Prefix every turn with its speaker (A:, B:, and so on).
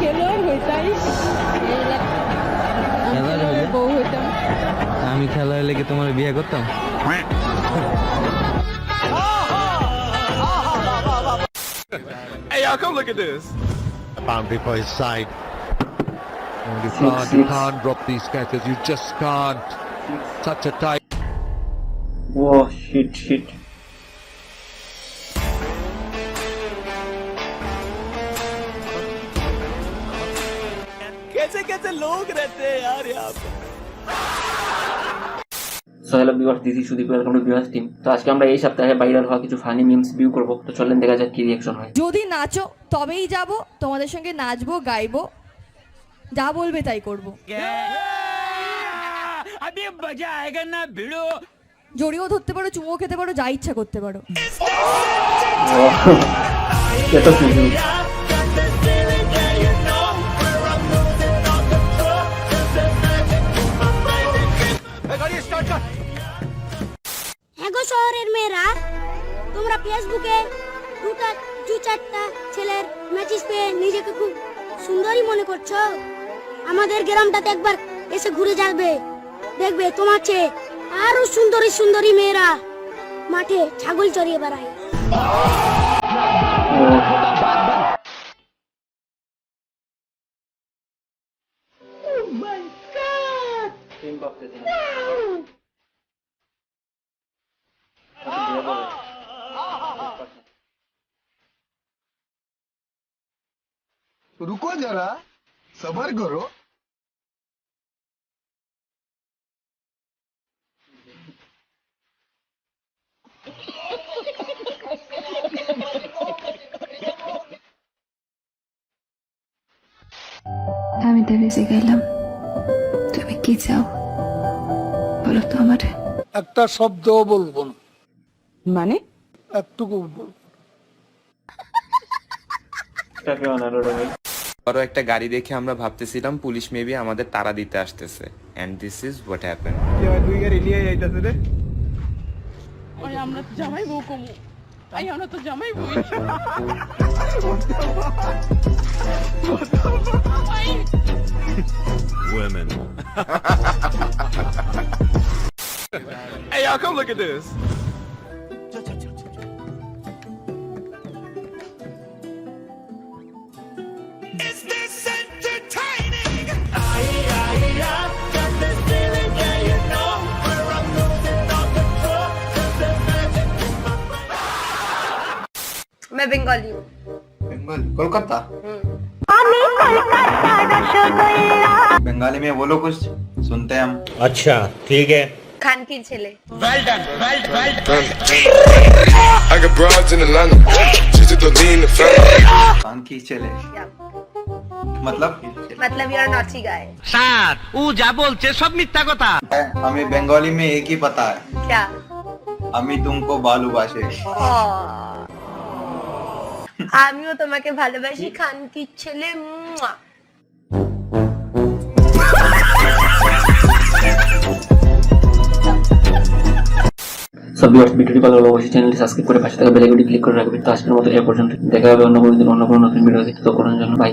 A: খেলোয়াড় হইতাই বউ হইতাম।
B: আমি খেলা হলে কি তোমার বিয়ে করতাম?
C: Hey, y'all, come look at this.
D: A boundary for his side. And
E: Six.
D: you can't drop these catches. You just can't. Such a tight.
E: Whoa, shit.
C: कैसे कैसे लोग रहते हैं यार यहाँ पे।
E: So hello viewers, this is Sudip, welcome to viewers team. তো আজকে আমরা এই সপ্তাহে ভাইরাল হওয়া কিছু ফানি মিমস ভিউ করব। তো চলেন দেখা যাক কি রিঅ্যাকশন হয়।
A: যদি নাচো তবেই যাব, তোমাদের সঙ্গে নাচবো গাইবো, যা বলবে তাই করব।
C: अभी मजा आएगा ना भिड़ो।
A: জড়িয়েও ধরতে পারো, চুমো খেতে পারো, যা ইচ্ছা করতে পারো।
E: এত সুন্দর।
F: এগো শহরের মেয়েরা, তোমরা ফেসবুকে দু চারটা ছেলের ম্যাচেস পেয়ে নিজেকে খুব সুন্দরী মনে করছো। আমাদের গ্রামটাতে একবার এসে ঘুরে যাবে, দেখবে তোমার চেয়ে আরো সুন্দরী মেয়েরা মাঠে ছাগল চড়িয়ে বেড়ায়।
G: रुको जरा, सबर करो।
H: আমি দেবেজে গেলাম, তুমি কি চাও বলো তো আমারে।
G: একটা শব্দ বলবো না,
A: মানে
G: একটুকু বলবো।
E: এটাকে অনারো ভাই।
I: বড় একটা গাড়ি দেখে আমরা ভাবতেছিলাম পুলিশ মেবি আমাদের তাড়া দিতে আসতেছে, and this is what happened.
A: আমরা তো জামাই বউ কমু, আমরা তো জামাই বউ।
C: Women. Hey, y'all, come look at this. Is this entertaining?
J: मैं बंगाली हूँ।
K: कोलकाता। बंगाली में बोलो कुछ, सुनते हैं हम।
B: अच्छा ठीक है।
J: खान की छेले।
C: Well done.
D: I got broads in Atlanta. Just to lean the family.
K: कान की चले
J: Yeah.
K: मतलब
J: मतलब you're a naughty guy।
B: Sir ও যা বলছে সব মিথ্যা কথা।
K: हमें बंगाली में एक ही पता है,
J: क्या?
K: আমি तुमको ভালোবাসি।
J: আমিও তোমাকে ভালোবাসি খান কি ছেলে। মুয়া।
E: সো ভিউয়ার্স, ভিডিওটি ভালো লাগলে অবশ্যই চ্যানেলটি সাবস্ক্রাইব করে পাশে থাকা বেল আইকনটি ক্লিক করে রাখবেন। তো আজকের মতো এই পর্যন্ত, দেখা হবে অন্য কোনো দিন অন্য কোনো নতুন ভিডিওতে। ততক্ষণের জন্য বাই।